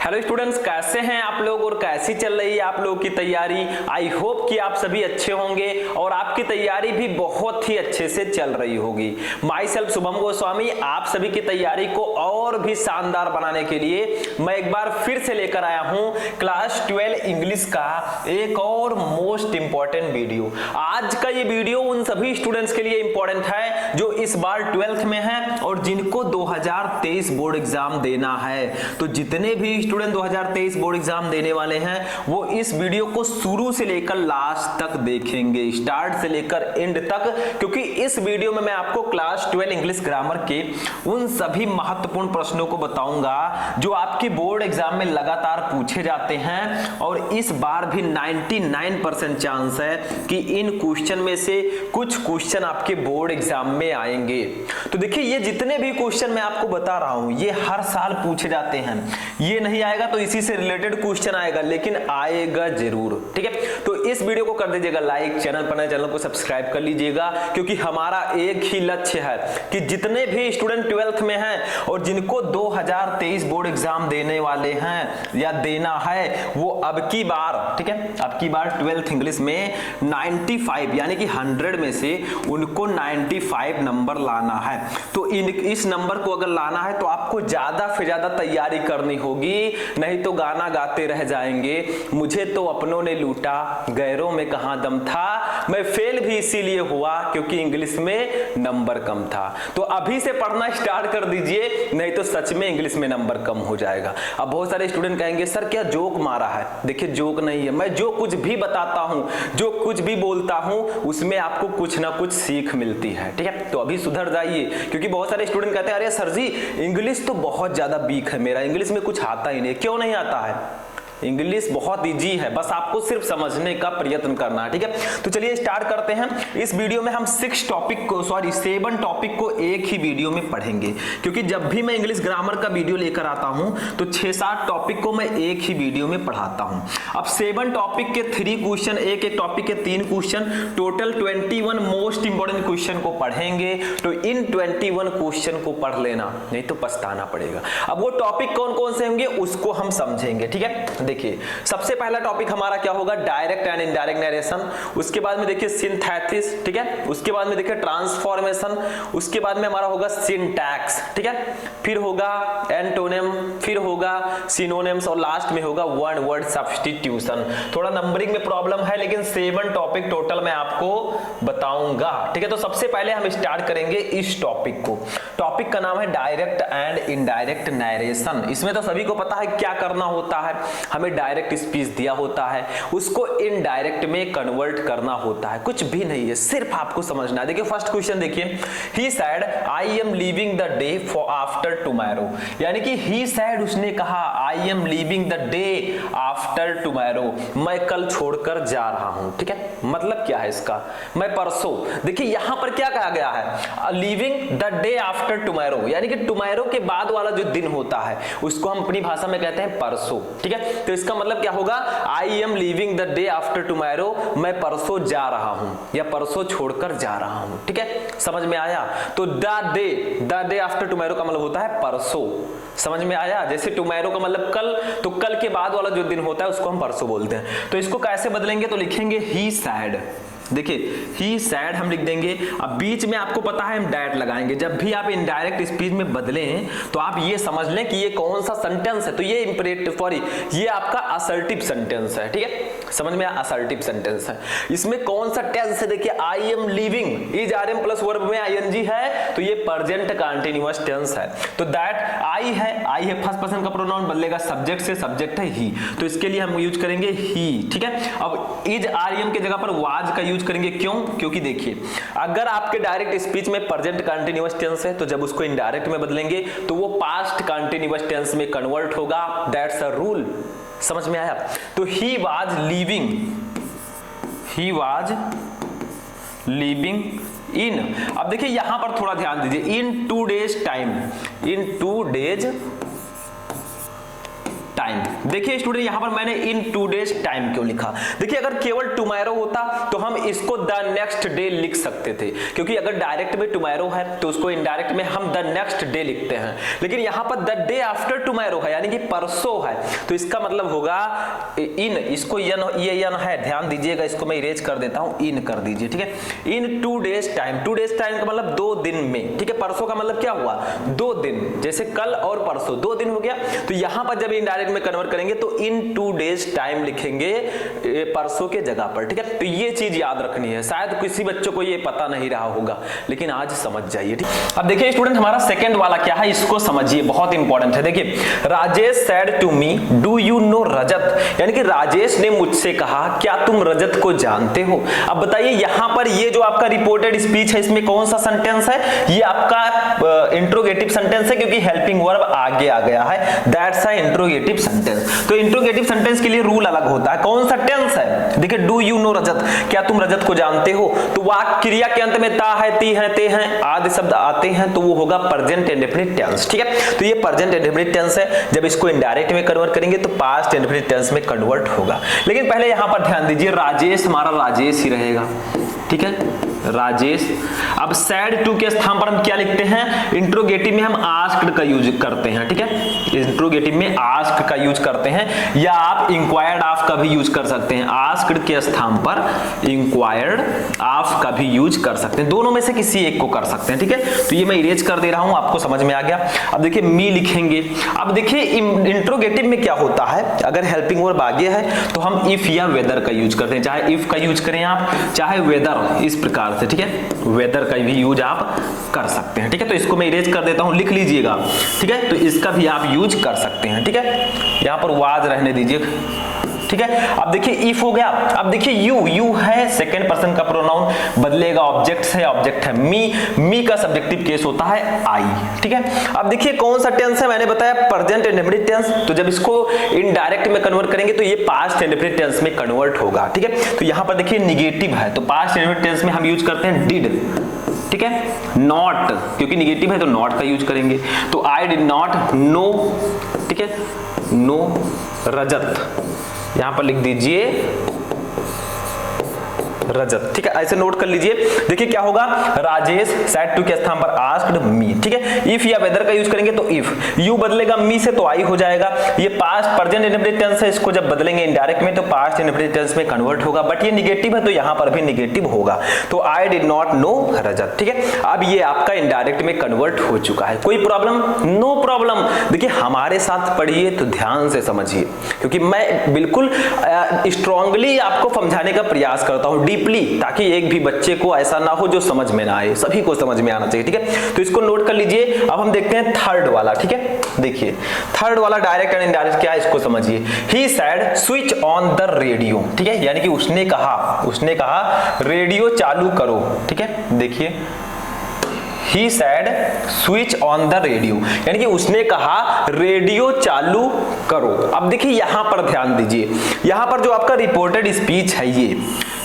Hello students, कैसे हैं आप लोग और कैसी चल रही है आप लोगों की तैयारी। आई होप कि आप सभी अच्छे होंगे और आपकी तैयारी भी बहुत ही अच्छे से चल रही होगी। माई सेल्फ शुभम गोस्वामी आप सभी की तैयारी को और भी शानदार बनाने के लिए मैं एक बार फिर से लेकर आया हूं क्लास 12 इंग्लिश का एक और मोस्ट इंपॉर्टेंट वीडियो। आज का ये वीडियो उन सभी स्टूडेंट्स के लिए इंपॉर्टेंट है जो इस बार 12th में हैं और जिनको 2023 बोर्ड एग्जाम देना है। तो जितने भी स्टूडेंट 2023 बोर्ड एग्जाम देने वाले हैं वो इस वीडियो को शुरू से लेकर लास्ट तक देखेंगे, स्टार्ट से लेकर एंड तक, क्योंकि इस वीडियो में मैं आपको क्लास 12 इंग्लिश ग्रामर के उन सभी महत्वपूर्ण प्रश्नों को बताऊंगा जो आपके बोर्ड एग्जाम में लगातार पूछे जाते हैं और इस बार भी 99% चांस है कि इन क्वेश्चन में से कुछ क्वेश्चन आपके बोर्ड एग्जाम में आएंगे। तो देखिए, ये जितने भी क्वेश्चन मैं आपको बता रहा हूं ये हर साल पूछे जाते हैं। ये नहीं आएगा तो इसी से रिलेटेड क्वेश्चन आएगा, लेकिन आएगा जरूर। ठीक है, तो इस वीडियो को कर दीजिएगा लाइक, चैनल पर नए चैनल को सब्सक्राइब कर लीजिएगा, क्योंकि हमारा एक ही लक्ष्य है कि जितने भी स्टूडेंट 12th में हैं और जिनको 2023 बोर्ड एग्जाम देने वाले हैं या देना है वो अब की बार, ठीक है, अब की बार 12th इंग्लिश में 95 यानी कि 100 में से उनको 95 नंबर लाना है। तो इस नंबर को अगर लाना है तो आपको ज्यादा से ज्यादा तैयारी करनी होगी, नहीं तो गाना गाते रह जाएंगे। मुझे तो अपनों ने लूटा, गैरों में कहां दम था, मैं फेल भी इसीलिए हुआ क्योंकि इंग्लिश में नंबर कम था। तो अभी से पढ़ना स्टार्ट कर दीजिए, नहीं तो सच में इंग्लिश में नंबर कम हो जाएगा। अब बहुत सारे स्टूडेंट कहेंगे सर क्या जोक मारा है। देखिए, जोक नहीं है, मैं जो कुछ भी बताता हूं, जो कुछ भी बोलता हूं उसमें आपको कुछ ना कुछ सीख मिलती है। ठीक है, तो अभी सुधर जाइए, क्योंकि बहुत सारे स्टूडेंट कहते हैं अरे सर जी इंग्लिश तो बहुत ज्यादा वीक है, मेरा इंग्लिश में कुछ आता ही नहीं। क्यों नहीं आता है? इंग्लिश बहुत इजी है, बस आपको सिर्फ समझने का प्रयत्न करना है। ठीक है, तो चलिए स्टार्ट करते हैं। इस वीडियो में हम 7 टॉपिक को एक ही वीडियो में पढ़ेंगे, क्योंकि जब भी मैं इंग्लिश ग्रामर का वीडियो लेकर आता हूं तो 6-7 टॉपिक को मैं एक ही वीडियो में पढ़ाता हूं। अब 7 टॉपिक के 3 क्वेश्चन, एक टॉपिक के 3 question, total 21 most important question को पढ़ेंगे। तो इन 21 क्वेश्चन को पढ़ लेना, नहीं तो पछताना पड़ेगा। अब वो टॉपिक कौन कौन से होंगे उसको हम समझेंगे। ठीक है, देखिए सबसे पहला टॉपिक हमारा क्या होगा, डायरेक्ट एंड इनडायरेक्ट नरेशन। उसके बाद में देखिए सिंथेसिस, ठीक है, उसके बाद में देखिए ट्रांसफॉर्मेशन, उसके बाद में हमारा होगा सिंटैक्स, ठीक है, फिर होगा एंटोनिम, फिर होगा सिनोनिम्स और लास्ट में होगा वन वर्ड सब्स्टिट्यूशन। थोड़ा नंबरिंग में प्रॉब्लम है, लेकिन 7 टॉपिक टोटल मैं आपको बताऊंगा। ठीक है, तो सबसे पहले हम स्टार्ट करेंगे इस टॉपिक को। टॉपिक का नाम है डायरेक्ट एंड इनडायरेक्ट नरेशन। इसमें तो सभी को पता है क्या करना होता है, हमें डायरेक्ट स्पीच दिया होता है, उसको इनडायरेक्ट में कन्वर्ट करना होता है। कुछ भी नहीं है, सिर्फ आपको समझना है। देखिए फर्स्ट क्वेश्चन देखिए, he said I am leaving the day for after tomorrow, यानी कि ही सैड उसने कहा, I am leaving the day after tomorrow, मैं कल छोड़कर जा रहा हूं। ठीक है, मतलब क्या है इसका, मैं परसों। देखिए यहां पर क्या कहा गया है, leaving the day after tomorrow, यानी कि टुमारो के बाद वाला जो दिन होता है उसको हम अपनी भाषा में कहते हैं परसों। ठीक है, तो इसका मतलब क्या होगा, आई am leaving the day after tomorrow, मैं परसों जा रहा हूं या परसों छोड़कर जा रहा हूं। ठीक है, समझ में आया। तो द डे आफ्टर टुमारो का मतलब होता है परसों। समझ में आया, जैसे टुमारो का मतलब कल, तो कल के बाद वाला जो दिन होता है उसको हम परसों बोलते हैं। तो इसको कैसे बदलेंगे, तो लिखेंगे ही सैड। देखिए ही सैड हम लिख देंगे, अब बीच में आपको पता है हम डैट लगाएंगे। जब भी आप इनडायरेक्ट स्पीच में बदलें तो आप ये समझ लें कि ये कौन सा सेंटेंस है। तो ये इंपरेटिव, सॉरी ये आपका असर्टिव सेंटेंस है। ठीक है, समझ में, असर्टिव सेंटेंस है। इसमें कौन सा टेंस है, देखिए I am living, is are am plus verb में आईएनजी है, तो ये प्रेजेंट कंटीन्यूअस टेंस है। तो दैट आई है फर्स्ट पर्सन का प्रोनाउन बदलेगा सब्जेक्ट से, सब्जेक्ट है ही, तो इसके लिए हम यूज करेंगे ही। ठीक है, अब इज आर एम के जगह पर वाज का यूज करेंगे। क्यों? क्योंकि देखिए अगर आपके डायरेक्ट स्पीच में प्रेजेंट कंटीन्यूअस टेंस है तो जब उसको इनडायरेक्ट में बदलेंगे तो वो पास्ट कंटीन्यूअस टेंस में कन्वर्ट होगा। That's a rule. समझ में आया। तो ही वाज लिविंग इन, अब देखिए यहां पर थोड़ा ध्यान दीजिए, इन 2 days टाइम, टाइम। देखिए स्टूडेंट यहां पर मैंने इन 2 डेज टाइम क्यों लिखा, देखिए अगर केवल टुमारो होता तो हम इसको द नेक्स्ट डे लिख सकते थे, क्योंकि अगर डायरेक्ट में टुमारो है तो उसको इनडायरेक्ट में हम द नेक्स्ट डे लिखते हैं, लेकिन यहां पर द डे आफ्टर टुमारो है यानी कि परसों है, तो इसका मतलब होगा इन, इसको ये यन है, ध्यान दीजिएगा, इसको मैं इरेज कर देता हूं, इन कर दीजिए, ठीक है। इन 2 डेज टाइम, 2 डेज टाइम का मतलब 2 दिन में, ठीक है। परसों का मतलब क्या हुआ, 2 दिन, जैसे कल और परसों 2 दिन हो गया, तो यहां पर जब इनडायरेक्ट में कन्वर्ट करेंगे तो इन 2 डेज टाइम लिखेंगे परसों के जगह पर, ठीक है। तो ये चीज याद रखनी है, शायद किसी बच्चों को ये पता नहीं रहा होगा, लेकिन आज समझ जाइए, ठीक। अब देखिए स्टूडेंट हमारा सेकंड वाला क्या है, इसको समझिए, बहुत इंपॉर्टेंट है। देखिए Rajesh said to me do you know Rajat, यानी कि राजेश ने मुझसे कहा क्या तुम रजत को जानते हो। अब बताइए यहां पर ये जो आपका रिपोर्टेड स्पीच है इसमें कौन सा सेंटेंस है, ये आपका इंट्रोगेटिव सेंटेंस है, क्योंकि हेल्पिंग वर्ब आगे आ गया है, दैट्स अ इंट्रोगेटिव सेंटेंस। तो इंट्रोगेटिव सेंटेंस के लिए रूल अलग होता है, कौन सा टेंस है, देखिए डू यू नो रजत, क्या तुम रजत को जानते हो, तो वाक्य क्रिया के अंत में ता है, ती है, ते हैं आदि शब्द आते हैं तो वो होगा प्रेजेंट इंडेफिनिट टेंस, ठीक है। तो ये प्रेजेंट इंडेफिनिट टेंस है, जब इसको इनडायरेक्ट में कन्वर्ट करेंगे तो पास्ट इंडेफिनिट टेंस में कन्वर्ट होगा। लेकिन पहले यहां पर ध्यान दीजिए, राजेश हमारा राजेश ही रहेगा, ठीक है, राजेश। अब सैड टू के स्थान पर हम क्या लिखते हैं, इंट्रोगेटिव में हम आस्क्ड का यूज करते हैं, ठीक है, इंट्रोगेटिव में आस्क्ड का यूज करते हैं, या आप इंक्वायर्ड ऑफ का भी यूज कर सकते हैं, आस्क्ड के स्थान पर इंक्वायर्ड ऑफ का भी यूज कर सकते हैं, दोनों में से किसी एक को कर सकते हैं, ठीक है। तो ये मैं इरेज कर दे रहा हूं, आपको समझ में आ गया। अब देखिए मी लिखेंगे, अब देखिए इंट्रोगेटिव में क्या होता है, अगर हेल्पिंग वर्ब आगे है तो हम इफ या वेदर का यूज करते हैं, चाहे इफ का यूज करें आप, चाहे वेदर, इस प्रकार से, ठीक है, वेदर का भी यूज आप कर सकते हैं, ठीक है। तो इसको मैं इरेज कर देता हूं, लिख लीजिएगा, ठीक है, तो इसका भी आप यूज कर सकते हैं, ठीक है, यहां पर वाज रहने दीजिए, ठीक है। अब देखिए इफ हो गया, अब देखिए यू है सेकंड पर्सन का प्रोनाउन, बदलेगा, ऑब्जेक्ट है, ऑब्जेक्ट है, मी का सब्जेक्टिव केस होता है आई, ठीक है। अब देखिए कौन सा टेंस है, मैंने बताया प्रेजेंट इंडेफिनिट टेंस, तो जब इसको इनडायरेक्ट में कन्वर्ट करेंगे तो ये पास्ट इंडेफिनिट टेंस में कन्वर्ट होगा, ठीक है। तो यहां पर देखिए निगेटिव है, तो पास्ट इंडेफिनिट टेंस में हम यूज करते हैं डिड, ठीक है, नॉट, क्योंकि निगेटिव है तो नॉट का यूज करेंगे, तो आई डिड नॉट नो, ठीक है, नो रजत, यहां पर लिख दीजिए रजत, ठीक है, ऐसे नोट कर लीजिए। देखिए क्या होगा, राजेश सेड टू के स्थान पर आस्क्ड मी, ठीक है, इफ या वेदर का यूज करेंगे तो इफ, यू बदलेगा मी से तो आई हो जाएगा, ये पास्ट प्रेजेंट इंडेफिनिट टेंस है, इसको जब बदलेंगे इनडायरेक्ट में तो पास्ट इंडेफिनिट टेंस में कन्वर्ट होगा, बट ये निगेटिव है तो यहां पर भी निगेटिव होगा, तो आई डिड नॉट नो रजत, ठीक है। अब ये आपका इनडायरेक्ट में कन्वर्ट हो चुका है, कोई प्रॉब्लम, नो प्रॉब्लम। देखिए हमारे साथ पढ़िए तो ध्यान से समझिए, क्योंकि मैं बिल्कुल स्ट्रांगली आपको समझाने का प्रयास करता हूं डीपली, ताकि एक भी बच्चे को ऐसा ना हो जो समझ में ना आए, सभी को समझ में आना चाहिए, ठीक है। तो इसको नोट कर लीजिए। अब हम देखते हैं थर्ड वाला, ठीक है, देखिए थर्ड वाला डायरेक्ट एंड इनडायरेक्ट क्या है, इसको समझिए। He said switch on the radio, ठीक है, यानी कि उसने कहा रेडियो चालू करो, ठीक है, देखिए He said switch on the radio, यानी कि उसने कहा रेडियो चालू करो। अब देखिए यहां पर ध्यान दीजिए, यहां पर जो आपका रिपोर्टेड स्पीच है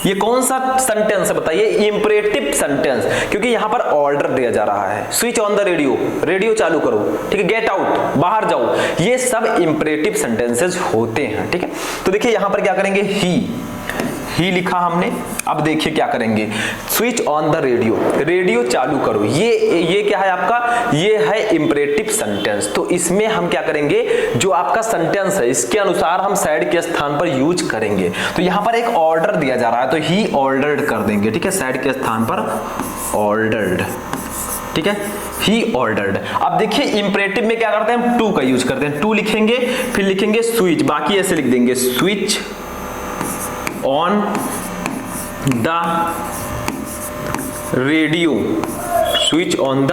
ये कौन सा सेंटेंस है बताइए, इंपरेटिव सेंटेंस, क्योंकि यहां पर ऑर्डर दिया जा रहा है, switch on the radio, radio चालू करो, ठीक है, गेट आउट, बाहर जाओ, ये सब इंपरेटिव सेंटेंसेस होते हैं, ठीक है। तो देखिए यहां पर क्या करेंगे, ही लिखा हमने, अब देखिए क्या करेंगे, switch on the radio, radio चालू करो, ये क्या है आपका, ये है इंपरेटिव सेंटेंस। तो इसमें हम क्या करेंगे, जो आपका सेंटेंस है इसके अनुसार हम सैड के स्थान पर यूज करेंगे। तो यहां पर एक ऑर्डर दिया जा रहा है तो ही ऑर्डर्ड कर देंगे, ठीक है, सैड के स्थान पर ऑर्डर्ड, ठीक है, ही ऑर्डर्ड। अब देखिए इंपरेटिव में क्या करते हैं, हम टू का यूज करते हैं, टू लिखेंगे, फिर लिखेंगे स्विच, बाकी ऐसे लिख देंगे, switch on the radio, switch on the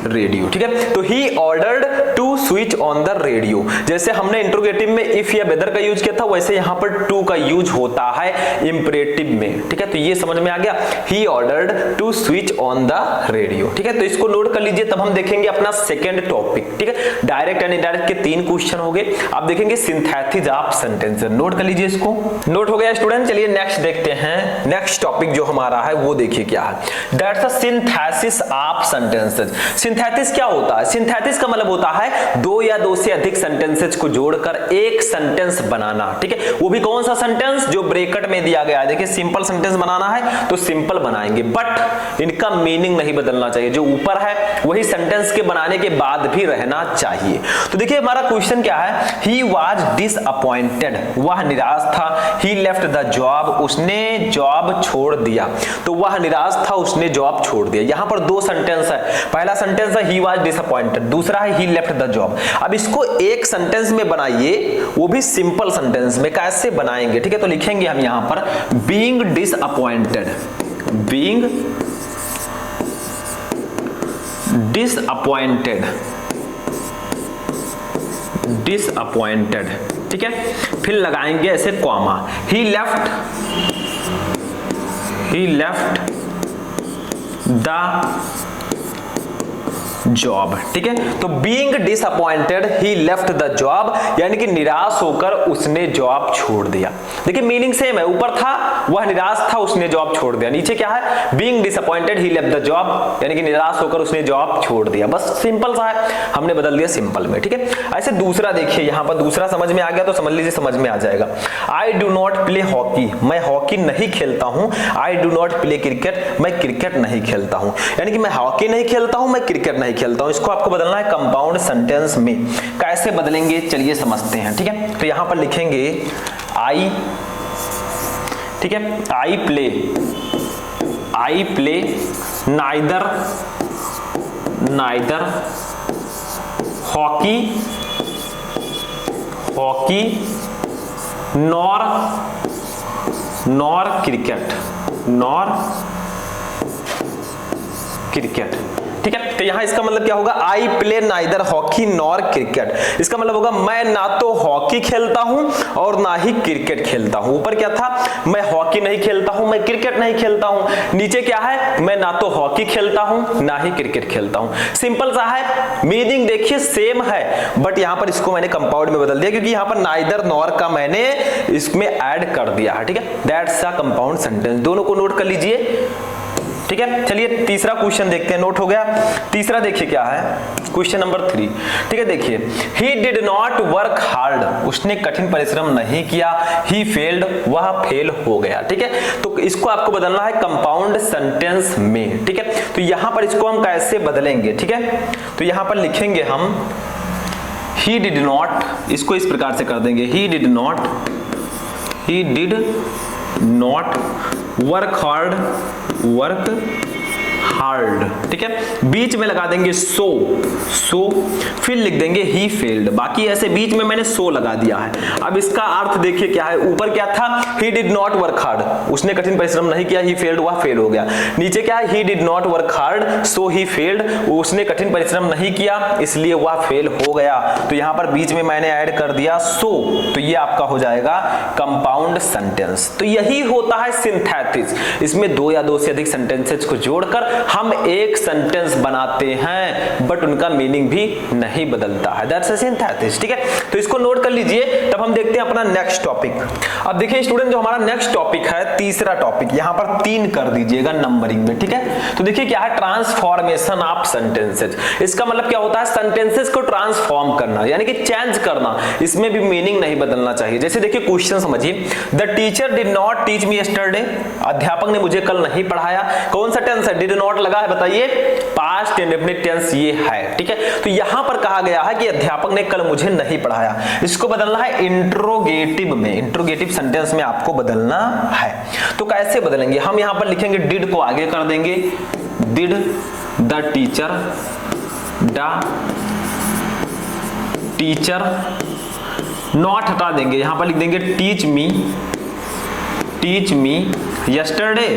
radio, ठीक है। तो he ordered to switch on the radio, जैसे हमने इंट्रोगेटिव में इफ या वेदर का यूज किया था, वैसे यहां पर टू का यूज होता है इंपरेटिव में, ठीक है। तो ये समझ में आ गया, he ordered to switch on the radio, ठीक है। तो इसको नोट कर लीजिए, तब हम देखेंगे अपना सेकेंड टॉपिक, ठीक है। डायरेक्ट एंड इनडायरेक्ट के 3 क्वेश्चन हो गए, अब देखेंगे सिंथेसिस ऑफ सेंटेंसेस, नोट कर लीजिए इसको, नोट हो गया स्टूडेंट। चलिए नेक्स्ट देखते हैं, नेक्स्ट टॉपिक जो हमारा है वो देखिए क्या है, that's a synthesis of sentences. Synthesis क्या होता है, सिंथेसिस का मतलब होता है दो या दो से अधिक सेंटेंसेस को जोड़कर एक सेंटेंस बनाना, ठीक है। वो भी कौन सा सेंटेंस, जो ब्रैकेट में दिया गया है। देखिए सिंपल सेंटेंस बनाना है तो सिंपल बनाएंगे, बट इनका मीनिंग नहीं बदलना चाहिए। जो ऊपर है वही सेंटेंस के बनाने के बाद भी रहना चाहिए। तो देखिए हमारा क्वेश्चन क्या है, ही वॉज डिसअपॉइंटेड, वह निराश था। ही लेफ्ट द जॉब, उसने जॉब छोड़ दिया। तो वह निराश था, उसने जॉब छोड़ दिया। यहां पर दो सेंटेंस है, पहला सेंटेंस है ही वॉज डिसअपॉइंटेड, दूसरा है ही लेफ्ट द जॉब। अब इसको एक सेंटेंस में बनाइए, वो भी सिंपल सेंटेंस में। कैसे बनाएंगे, ठीक है। तो लिखेंगे हम यहां पर being disappointed, being disappointed, disappointed, ठीक है। फिर लगाएंगे ऐसे comma, he left the job, ठीक है। तो being disappointed he left the job, यानी कि निराश होकर उसने जॉब छोड़ दिया। देखिए मीनिंग सेम है, ऊपर था वह निराश था, उसने जॉब छोड़ दिया। नीचे क्या है, being disappointed he left the job, यानी कि निराश होकर उसने जॉब छोड़ दिया। बस सिंपल सा है, हमने बदल दिया सिंपल में, ठीक है। ऐसे दूसरा देखिए, यहां पर दूसरा समझ में आ गया तो समझ लीजिए समझ में आ जाएगा। I do not play hockey, मैं हॉकी नहीं खेलता हूं। I do not play cricket, मैं क्रिकेट नहीं खेलता हूं। यानी कि मैं हॉकी नहीं खेलता हूं, मैं क्रिकेट नहीं खेलता हूं। इसको आपको बदलना है कंपाउंड सेंटेंस में। कैसे बदलेंगे चलिए समझते हैं, ठीक है। तो यहां पर लिखेंगे आई, ठीक है, I play neither hockey nor cricket, ठीक है। तो यहां इसका मतलब क्या होगा, I play neither hockey nor cricket. इसका मतलब होगा मैं ना तो हॉकी खेलता हूं और ना ही क्रिकेट खेलता हूं। ऊपर क्या था, मैं हॉकी नहीं खेलता हूं, मैं क्रिकेट नहीं खेलता हूं। नीचे क्या है, मैं ना तो हॉकी खेलता हूं ना ही क्रिकेट खेलता हूं। सिंपल सा है, मीनिंग देखिए सेम है, बट यहां पर इसको मैंने कंपाउंड में बदल दिया क्योंकि यहां पर नाइदर नॉर का मैंने इसमें ऐड कर दिया है, ठीक है। That's a compound sentence. दोनों को नोट कर लीजिए, ठीक है। चलिए तीसरा क्वेश्चन देखते हैं, नोट हो गया। तीसरा देखिए क्या है, क्वेश्चन नंबर 3, ठीक है। देखिए he did not work hard, उसने कठिन परिश्रम नहीं किया। ही फेल्ड, वह फेल हो गया, ठीक है। तो इसको आपको बदलना है कंपाउंड सेंटेंस में, ठीक है। तो यहां पर इसको हम कैसे बदलेंगे, ठीक है। तो यहां पर लिखेंगे हम ही डिड नॉट, इसको इस प्रकार से कर देंगे, he did not work hard, ठीक है। बीच में लगा देंगे सो, फिर लिख देंगे ही फेल्ड। बाकी ऐसे बीच में मैंने सो लगा दिया है। अब इसका अर्थ देखिए क्या है, ऊपर क्या था, he did not work hard, उसने कठिन परिश्रम नहीं किया। ही फेल्ड, वह फेल हो गया। नीचे क्या है, he did not work hard so he failed, उसने कठिन परिश्रम नहीं किया इसलिए वह फेल हो गया। तो यहां पर बीच में मैंने ऐड कर दिया सो, तो ये आपका हो जाएगा कंपाउंड सेंटेंस। तो यही होता है सिंथेसिस। इसमें दो या दो से अधिक सेंटेंसेस को जोड़कर हम एक सेंटेंस बनाते हैं, बट उनका मीनिंग भी नहीं बदलता है। दैट्स अ सिंथेसिस, ठीक है। तो इसको नोट कर लीजिए। तब हम देखते हैं अपना नेक्स्ट टॉपिक। अब देखिए स्टूडेंट, जो हमारा नेक्स्ट टॉपिक है, तीसरा टॉपिक, यहां पर 3 कर दीजिएगा नंबरिंग में, ठीक है। तो देखिए क्या है, ट्रांसफॉर्मेशन ऑफ सेंटेंसेस। इसका मतलब क्या होता है, सेंटेंसेस को ट्रांसफॉर्म करना, यानी कि चेंज करना। इसमें भी मीनिंग नहीं बदलना चाहिए। जैसे देखिए क्वेश्चन समझिए, the teacher did not teach me yesterday, अध्यापक ने मुझे कल नहीं पढ़ाया। कौन सा टेंस है, डिड नॉट लगा है, बताइए, पास्ट इंडेफिनिट टेंस ये है, ठीक है। तो यहां पर कहा गया है कि अध्यापक ने कल मुझे नहीं पढ़ाया। इसको बदलना है इंट्रोगेटिव में, इंट्रोगेटिव सेंटेंस में आपको बदलना है। तो कैसे बदलेंगे, हम यहां पर लिखेंगे डिड को आगे कर देंगे, डिड द टीचर नॉट हटा देंगे, यहां पर लिख देंगे टीच मी यस्टरडे,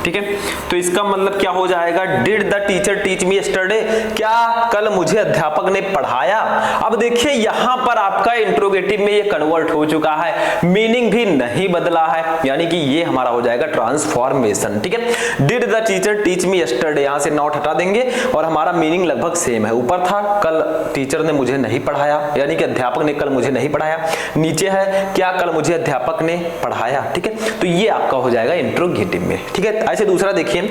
ठीक है। तो इसका मतलब क्या हो जाएगा, did the teacher teach me yesterday, क्या कल मुझे अध्यापक ने पढ़ाया। अब देखिए यहां पर आपका इंट्रोगेटिव में ये कन्वर्ट हो चुका है, मीनिंग भी नहीं बदला है, यानी कि ये हमारा हो जाएगा ट्रांसफॉर्मेशन, ठीक है। Did the teacher teach me yesterday, यहां से नॉट हटा देंगे और हमारा मीनिंग लगभग सेम है। ऊपर था कल टीचर ने मुझे नहीं पढ़ाया, यानी कि अध्यापक ने कल मुझे नहीं पढ़ाया। नीचे है क्या कल मुझे अध्यापक ने पढ़ाया, ठीक है। तो ये आपका हो जाएगा इंट्रोगेटिव। नेगेटिव में, ठीक है। ऐसे दूसरा देखिए,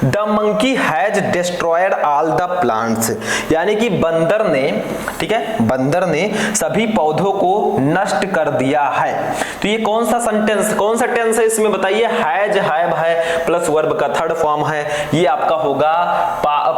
the monkey has destroyed all the plants, यानी कि बंदर ने, ठीक है, बंदर ने सभी पौधों को नष्ट कर दिया है। तो ये कौन सा सेंटेंस, कौन सा टेंस है इसमें बताइए? हैज, हैव है प्लस वर्ब का थर्ड फॉर्म है, ये आपका होगा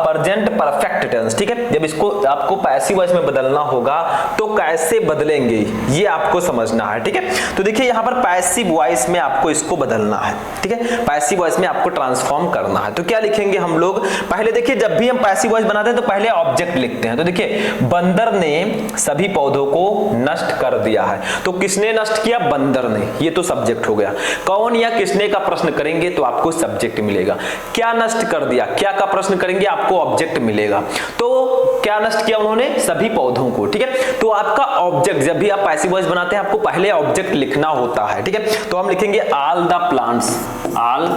प्रेजेंट परफेक्ट टेंस, ठीक है। जब इसको आपको पैसिव वॉइस में बदलना होगा तो कैसे बदलेंगे ये आपको समझना है, ठीक है। तो देखिए यहाँ पर पैसिव वॉइस में आपको इसको बदलना है, ठीक है, पैसिव वॉइस में आपको ट्रांसफॉर्म करना है। तो क्या लिखेंगे हम लोग? पहले देखिए, जब भी हम पैसिव वॉइस बनाते हैं तो पहले ऑब्जेक्ट लिखते हैं। तो देखिए, बंदर ने सभी पौधों को नष्ट कर दिया है, तो किसने नष्ट किया? बंदर ने, ये तो सब्जेक्ट हो गया। कौन या किसने का प्रश्न करेंगे तो आपको सब्जेक्ट मिलेगा। क्या नष्ट कर दिया, क्या का प्रश्न करेंगे आपको ऑब्जेक्ट मिलेगा। तो क्या नष्ट किया उन्होंने? सभी पौधों को, ठीक है। तो आपका ऑब्जेक्ट, जब भी आप पैसिव वॉइस बनाते हैं आपको पहले ऑब्जेक्ट लिखना होता है, ठीक है। तो हम लिखेंगे all the plants, all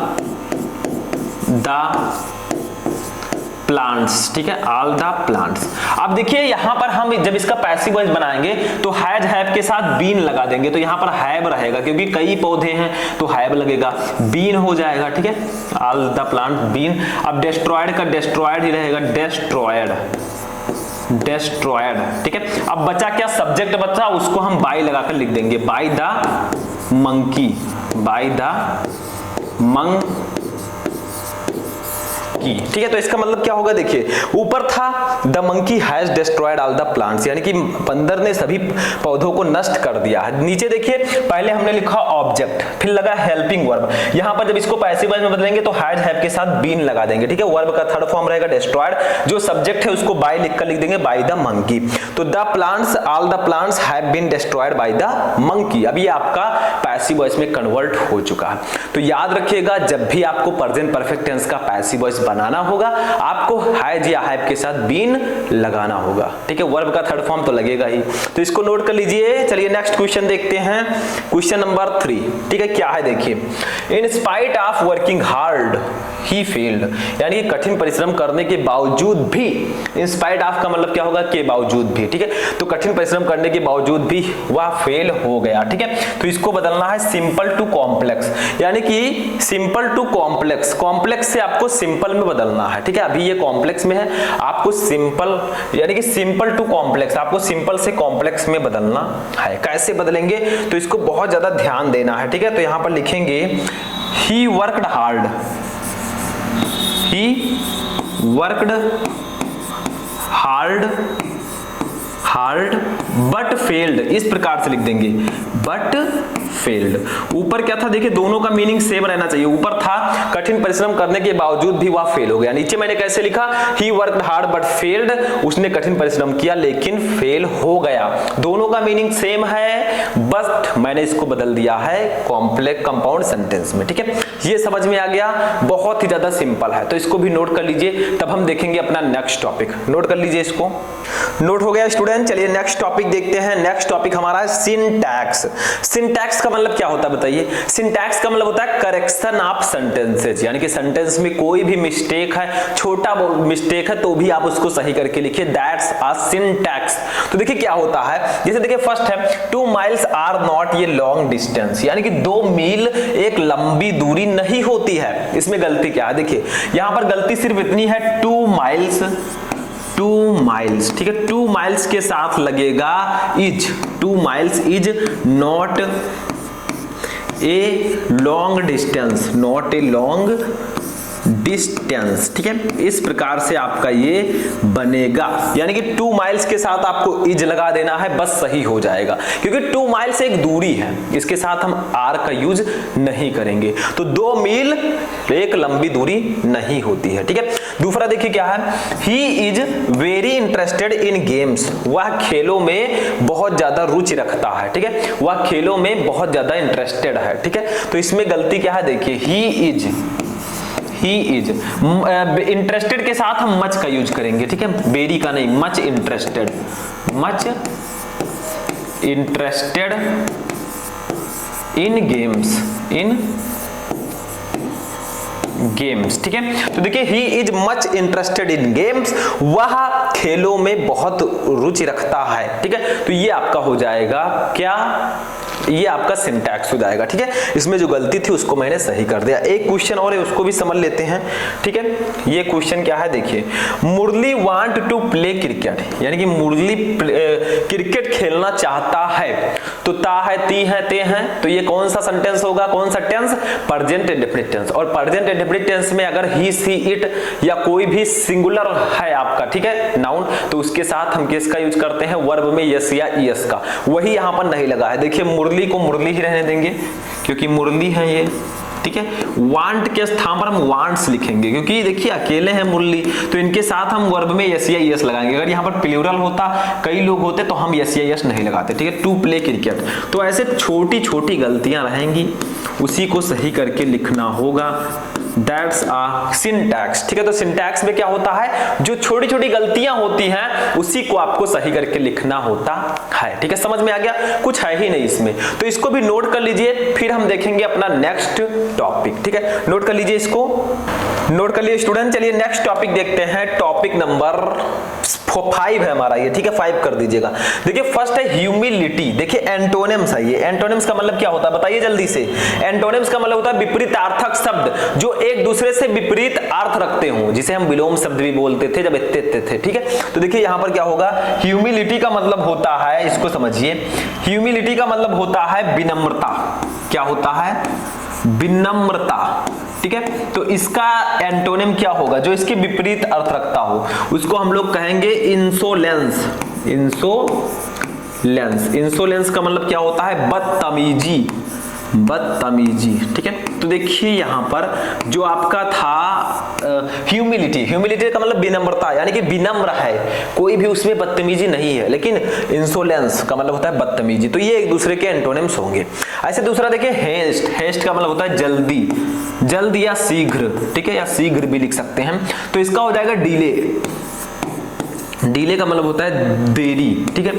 the plants, ठीक है, ऑल द प्लांट्स। अब देखिए यहां पर हम जब इसका पैसिव वॉइस बनाएंगे तो हैज, हैव के साथ बीन लगा देंगे, तो यहां पर हैव रहेगा क्योंकि कई पौधे हैं तो हैव लगेगा, बीन हो जाएगा, ठीक है, ऑल द प्लांट बीन। अब डिस्ट्रॉयड का डिस्ट्रॉयड ही रहेगा, डिस्ट्रॉयड, डिस्ट्रॉयड, ठीक है। अब बचा क्या? सब्जेक्ट बचा, उसको हम बाय लगाकर लिख देंगे, by the monkey, bye the monkey, ठीक है। तो इसका मतलब क्या होगा? देखिए ऊपर था the monkey has destroyed all the plants, यानी कि बंदर ने सभी पौधों को नष्ट कर दिया है। नीचे देखिए पहले हमने लिखा ऑब्जेक्ट, फिर लगा हेल्पिंग वर्ब। यहां पर जब इसको पैसिव वॉइस में बदलेंगे तो हैज, हैव के साथ बीन लगा देंगे, ठीक है। वर्ब का थर्ड फॉर्म रहेगा डिस्ट्रॉयड, जो सब्जेक्ट है उसको बाय लिखकर लिख देंगे, बाय द मंकी। तो the plants, all the plants have been destroyed by the monkey. अब ये आपका पैसिव वॉइस में कन्वर्ट हो चुका है। तो याद रखिएगा, जब भी आपको प्रेजेंट परफेक्ट टेंस का पैसिव वॉइस बनाना होगा आपको हैज या हैव के साथ बीन लगाना होगा, ठीक है। वर्ब का थर्ड फॉर्म तो लगेगा ही, तो इसको नोट कर लीजिए। चलिए नेक्स्ट क्वेश्चन देखते हैं, क्वेश्चन नंबर 3, ठीक है। क्या है देखिए, in spite of working hard he failed, यानी कठिन परिश्रम करने के बावजूद भी, इन स्पाइट ऑफ का मतलब क्या होगा? के बावजूद भी, ठीक है। तो कठिन परिश्रम करने के बावजूद भी वह फेल हो गया, ठीक है। तो इसको बदलना है सिंपल टू कॉम्प्लेक्स, यानी कि सिंपल टू कॉम्प्लेक्स, कॉम्प्लेक्स से आपको सिंपल में बदलना है, ठीक है। अभी ये कॉम्प्लेक्स में है, आपको सिंपल, यानी कि सिंपल टू कॉम्प्लेक्स, आपको सिंपल से कॉम्प्लेक्स में बदलना है। कैसे बदलेंगे? तो इसको बहुत ज्यादा ध्यान देना है, ठीक है। तो यहां पर लिखेंगे he worked hard, he worked hard but failed, इस प्रकार से लिख देंगे, but failed। ऊपर क्या था? देखिए दोनों का मीनिंग सेम रहना चाहिए। ऊपर था कठिन परिश्रम करने के बावजूद भी वह फेल हो गया, नीचे मैंने कैसे लिखा? he worked hard but failed, उसने कठिन परिश्रम किया लेकिन फेल हो गया। दोनों का मीनिंग सेम है, बस मैंने इसको बदल दिया है कॉम्प्लेक्स कंपाउंड सेंटेंस में, ठीक है। ये समझ में आ गया, बहुत ही ज्यादा सिंपल है, तो इसको भी नोट कर लीजिए, तब हम देखेंगे अपना नेक्स्ट टॉपिक। नोट कर लीजिए, इसको नोट हो गया स्टूडेंट। चलिए नेक्स्ट टॉपिक देखते हैं। नेक्स्ट टॉपिक हमारा है सिंटैक्स। सिंटैक्स का मतलब क्या होता है बताइए? सिंटैक्स का मतलब होता है करेक्शन ऑफ सेंटेंसेस, यानी कि सेंटेंस में कोई भी मिस्टेक है, छोटा मिस्टेक है तो भी आप उसको सही करके लिखिए, दैट्स अ सिंटैक्स। तो देखिए क्या होता है, जैसे देखिए फर्स्ट है 2 miles आर नॉट ये लॉन्ग डिस्टेंस, यानी कि 2 मील एक लंबी दूरी नहीं होती है। इसमें गलती क्या है? देखिए यहां पर गलती सिर्फ इतनी है 2 miles, 2 miles, ठीक है। 2 miles के साथ लगेगा is, 2 miles is not a long distance, not a long distance, ठीक है। इस प्रकार से आपका ये बनेगा, यानी कि 2 miles के साथ आपको इज लगा देना है, बस सही हो जाएगा, क्योंकि 2 miles एक दूरी है, इसके साथ हम आर का यूज नहीं करेंगे। तो 2 मील एक लंबी दूरी नहीं होती है, ठीक है। दूसरा देखिए क्या है, he is very interested in games, वह खेलों में बहुत ज्यादा रुचि रखता है, ठीक है। वह खेलों में बहुत ज्यादा इंटरेस्टेड है, ठीक है। तो इसमें गलती क्या है? देखिए ही इज इंटरेस्टेड के साथ हम मच का यूज करेंगे, ठीक है, वेरी का नहीं, much interested, much interested in games, in games, ठीक है। तो देखिए he is much interested in games, वह खेलों में बहुत रुचि रखता है, ठीक है। तो ये आपका हो जाएगा क्या? ये आपका सिंटैक्स हो जाएगा। ठीक है, इसमें जो गलती थी उसको मैंने सही कर दिया। एक क्वेश्चन और है, उसको भी समझ लेते हैं। ठीक है, ये क्वेश्चन क्या है देखिए, मुरली वांट टू प्ले क्रिकेट, यानी कि मुरली क्रिकेट खेलना चाहता है। तो ता है, ती है, ते हैं, तो ये कौन सा सेंटेंस होगा, कौन सा टेंस, प्रेजेंट इंडेफिनिट टेंस। और प्रेजेंट इंडेफिनिट टेंस में अगर ही, सी, इट या कोई भी सिंगुलर है आपका, ठीक है, नाउन, तो उसके साथ हम किसका यूज करते हैं, वर्ब में यस या ईएस का। वही यहां पर नहीं लगा है। देखिए मुरली को मुरली ही रहने देंगे क्योंकि मुरली है ये। ठीक है, वांट के स्थान पर हम वांट्स लिखेंगे क्योंकि देखिए अकेले हैं मुरली, तो इनके साथ हम वर्ब में यस या यस लगाएंगे। अगर यहाँ पर प्लूरल होता, कई लोग होते, तो हम यस या यस नहीं लगाते। ठीक है, टू प्ले क्रिकेट। तो ऐसे छोटी छोटी गलतियां रहेंगी, उसी को सही करके लिखना होगा। That's a syntax. ठीक है, तो सिंटैक्स में क्या होता है, जो छोटी छोटी गलतियां होती हैं उसी को आपको सही करके लिखना होता है। ठीक है, समझ में आ गया, कुछ है ही नहीं इसमें। तो इसको भी नोट कर लीजिए, फिर हम देखेंगे अपना नेक्स्ट टॉपिक। ठीक है, नोट कर लीजिए, इसको नोट कर लिए स्टूडेंट। चलिए नेक्स्ट टॉपिक देखते हैं। टॉपिक नंबर 5 है हमारा ये। ठीक है, 5 कर दीजिएगा। देखिए फर्स्ट है ह्यूमिलिटी। देखिए एंटोनिम्स है ये। एंटोनिम्स का मतलब क्या होता है बताइए जल्दी से। एंटोनिम्स का मतलब होता है विपरीतार्थक शब्द जो एक दूसरे से विपरीत अर्थ रखते हो, जिसे हम विलोम शब्द भी बोलते थे जब इतने थे। ठीक है, तो देखिए यहां पर क्या होगा, ह्यूमिलिटी का मतलब होता है, इसको समझिए, ह्यूमिलिटी का मतलब होता है विनम्रता। क्या होता है, विनम्रता। ठीक है, तो इसका एंटोनिम क्या होगा, जो इसके विपरीत अर्थ रखता हो, उसको हम लोग कहेंगे इंसोलेंस। इंसोलेंस, इंसोलेंस का मतलब क्या होता है, बदतमीजी। बदतमीजी। ठीक है, तो देखिए यहां पर जो आपका था ह्यूमिलिटी, ह्यूमिलिटी का मतलब विनम्रता, यानी कि विनम्र है, कोई भी उसमें बदतमीजी नहीं है। लेकिन इंसोलेंस का मतलब होता है बदतमीजी। तो ये एक दूसरे के एंटोनिम्स होंगे। ऐसे दूसरा देखिए हेस्ट। हेस्ट का मतलब होता है जल्दी, जल्द या शीघ्र। ठीक है, या शीघ्र भी लिख सकते हैं। तो इसका हो जाएगा डिले। डिले का मतलब होता है देरी। ठीक है,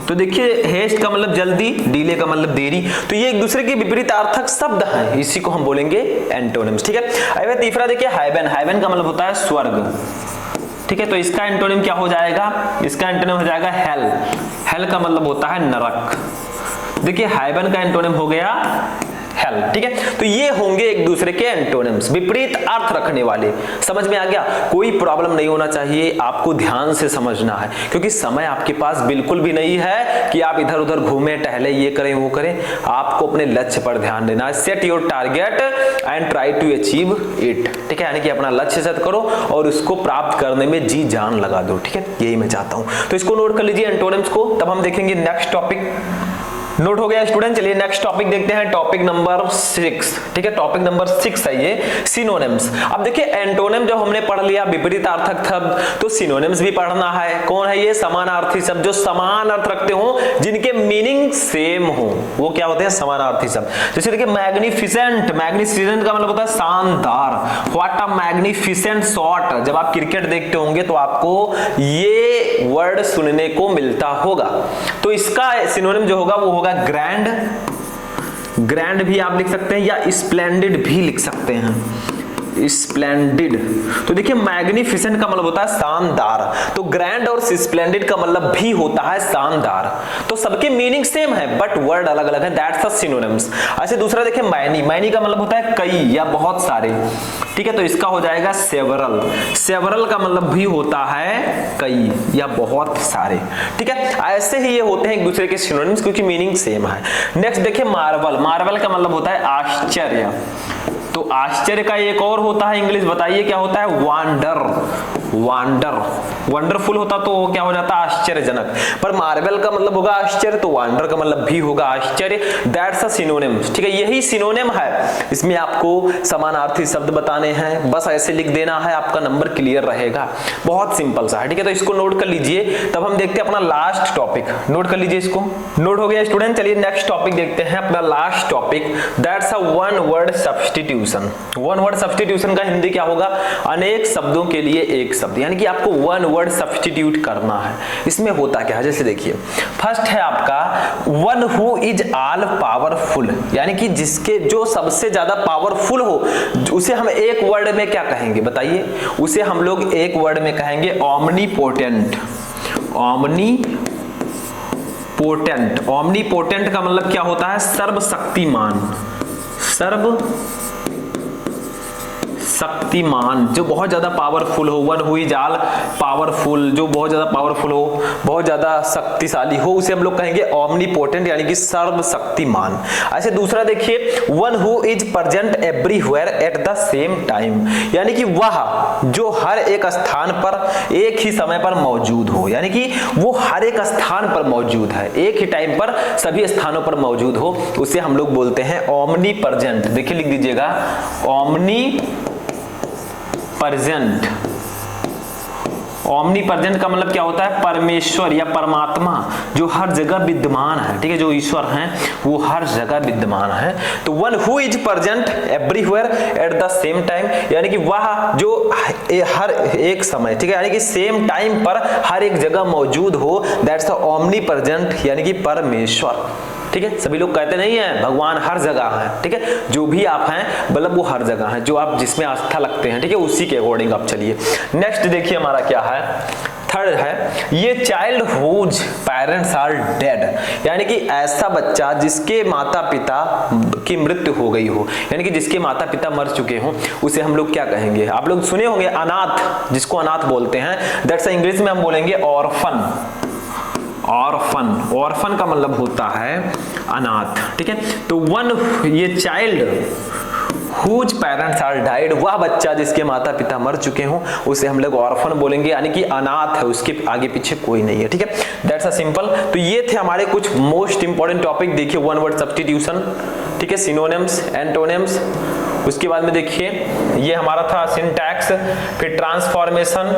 तो देखिए हेस्ट का मतलब जल्दी, डिले का मतलब देरी। तो ये एक दूसरे के विपरीतार्थक शब्द हैं, इसी को हम बोलेंगे एंटोनिम्स। ठीक है, अब तीसरा देखिए हाइबन। हाइबन का मतलब होता है स्वर्ग। ठीक है, तो इसका एंटोनिम क्या हो जाएगा, इसका एंटोनिम हो जाएगा हेल। हेल का मतलब होता है नरक। देखिए हाइबन का एंटोनिम हो गया हेल। ठीक है, तो ये होंगे एक दूसरे के एंटोनिम्स, विपरीत अर्थ रखने वाले। समझ में आ गया, कोई प्रॉब्लम नहीं होना चाहिए, आपको ध्यान से समझना है क्योंकि समय आपके पास बिल्कुल भी नहीं है कि आप इधर उधर घूमें टहले, ये करें वो करें। आपको अपने लक्ष्य पर ध्यान देना है। Set your target and try to achieve it. ठीक है, यानी कि अपना लक्ष्य सेट करो और उसको प्राप्त करने में जी जान लगा दो। ठीक है, यही मैं चाहता हूं। तो इसको नोट कर लीजिए एंटोनिम्स को, तब हम देखेंगे नेक्स्ट टॉपिक। नोट हो गया स्टूडेंट। चलिए नेक्स्ट टॉपिक देखते हैं, टॉपिक नंबर 6। ठीक है, टॉपिक नंबर 6 है ये, सिनोनिम्स। अब देखिए एंटोनिम जब हमने पढ़ लिया विपरीतार्थक शब्द, तो सिनोनिम्स भी पढ़ना है। कौन है ये, समानार्थी शब्द, जो समान अर्थ रखते हो, जिनके मीनिंग सेम हो, वो क्या होते हैं, समानार्थी शब्द। जैसे देखिए मैग्निफिसेंट। मैग्निफिसेंट का मतलब होता है शानदार। What a magnificent shot. जब आप क्रिकेट देखते होंगे तो आपको ये वर्ड सुनने को मिलता होगा। तो इसका सिनोनिम जो होगा वो होगा ग्रैंड। ग्रैंड भी आप लिख सकते हैं या स्प्लेंडिड भी लिख सकते हैं, स्प्लेंडिड। तो देखिए मैग्निफिसेंट का मतलब होता है शानदार, तो ग्रैंड और स्प्लेंडिड का मतलब भी होता है शानदार। तो सबके मीनिंग सेम है बट वर्ड अलग अलग है। That's the synonyms. ऐसे दूसरा देखिए मैनी। मैनी का मतलब होता है कई या बहुत सारे। ठीक है, तो इसका हो जाएगा सेवरल। सेवरल का मतलब भी होता है कई या बहुत सारे। ठीक है, ऐसे ही ये होते हैं एक दूसरे के सिनोनिम्स क्योंकि मीनिंग सेम है। नेक्स्ट देखिए मार्वल। मार्वल का मतलब होता है आश्चर्य। तो आश्चर्य का एक और होता है इंग्लिश, बताइए क्या होता है, वांडर। वांडर, वंडरफुल होता तो क्या हो जाता, आश्चर्यजनक। पर मार्वल का मतलब होगा आश्चर्य, तो वांडर का मतलब भी होगा आश्चर्य। That's a synonym. ठीक है, यही सिनोनिम है। इसमें आपको समानार्थी शब्द बताने हैं, बस ऐसे लिख देना है, आपका नंबर क्लियर रहेगा। बहुत सिंपल सा है। ठीक है, तो इसको नोट कर लीजिए, तब हम देखते हैं अपना लास्ट टॉपिक। नोट कर लीजिए इसको। नोट हो गया स्टूडेंट। चलिए नेक्स्ट टॉपिक देखते हैं, अपना last topic. That's a one word substitution. One word substitution का हिंदी क्या होगा, अनेक शब्दों के लिए एक शब्द, यानी कि आपको वन वर्ड सब्स्टिट्यूट करना है। इसमें होता क्या है, जैसे देखिए फर्स्ट है आपका one who is all powerful, यानी कि जिसके जो सबसे ज्यादा पावरफुल हो, उसे हम एक वर्ड में क्या कहेंगे बताइए, उसे हम लोग एक वर्ड में कहेंगे omnipotent. Omnipotent. Potent. Omni potent का मतलब क्या होता है? सर्वशक्तिमान, शक्तिमान, जो बहुत ज्यादा पावरफुल हो, वन हुई जाल पावरफुल, जो बहुत ज्यादा पावरफुल हो, बहुत ज्यादा शक्तिशाली हो, उसे हम लोग कहेंगे ओमनी पोटेंट यानी कि सर्वशक्तिमान। ऐसे दूसरा देखिए, one who is present everywhere at the same time, यानी कि वह जो हर एक स्थान पर एक ही समय पर मौजूद हो, यानी कि वो हर एक स्थान पर मौजूद है, एक ही टाइम पर सभी स्थानों पर मौजूद हो, उसे हम लोग बोलते हैं ओमनी प्रेजेंट। देखिए लिख दीजिएगा, ओमनी प्रेजेंट। ओमनी प्रेजेंट का मतलब क्या होता है? परमेश्वर या परमात्मा जो हर जगह विद्यमान है, ठीक है, जो ईश्वर हैं वो हर जगह विद्यमान है। तो one who is present everywhere at the same time, यानी कि वह जो हर एक समय, ठीक है, यानी कि सेम टाइम पर हर एक जगह मौजूद हो, दैट्स द ओमनी प्रेजेंट, यानी कि परमेश्वर। ठीक है, सभी लोग कहते नहीं है भगवान हर जगह है, ठीक है, जो भी आप हैं मतलब वो हर जगह है, जो आप जिसमें आस्था लगते हैं, ठीक है, उसी के अकॉर्डिंग आप चलिए। नेक्स्ट देखिए हमारा क्या है, थर्ड है, ये child whose parents are dead, यानी कि ऐसा बच्चा जिसके माता पिता की मृत्यु हो गई हो, यानी कि जिसके माता पिता मर चुके हों, उसे हम लोग क्या कहेंगे? आप लोग सुने होंगे अनाथ, जिसको अनाथ बोलते हैं, दैट्स इंग्लिश में हम बोलेंगे ऑर्फन। ऑर्फन, ऑर्फन का मतलब होता है अनाथ, ठीक है। तो वन, ये child whose parents are died, वह बच्चा जिसके माता पिता मर चुके हों, उसे हम लोग ऑर्फन बोलेंगे, यानी कि अनाथ है, उसके आगे पीछे कोई नहीं है, ठीक है, दैट्स अ सिंपल। तो ये थे हमारे कुछ मोस्ट इंपॉर्टेंट टॉपिक। देखिए वन वर्ड सब्स्टिट्यूशन, ठीक है, सिनोनिम्स, एंटोनिम्स, उसके बाद में देखिए ये हमारा था सिंटैक्स, फिर transformation,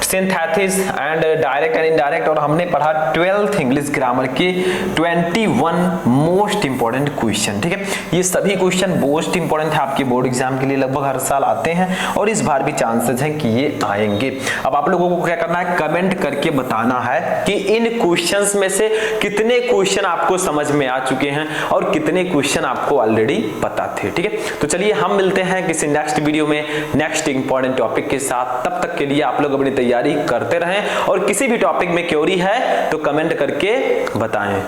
synthesis and direct and indirect, और हमने पढ़ा 12th इंग्लिश ग्रामर के 21 मोस्ट इंपॉर्टेंट क्वेश्चन, ठीक है। ये सभी क्वेश्चन मोस्ट इंपॉर्टेंट है आपके बोर्ड एग्जाम के लिए, लगभग हर साल आते हैं और इस बार भी चांसेस हैं कि ये आएंगे। अब आप लोगों को क्या करना है, कमेंट करके बताना है कि इन क्वेश्चंस में से कितने क्वेश्चन आपको समझ में आ चुके हैं और कितने क्वेश्चन आपको ऑलरेडी पता थे, ठीक है। तो चलिए हम मिलते हैं किसी नेक्स्ट वीडियो में नेक्स्ट इंपॉर्टेंट टॉपिक के साथ। तब तक के लिए आप लोग अपनी तैयारी करते रहें और किसी भी टॉपिक में क्वेरी है तो कमेंट करके बताएं।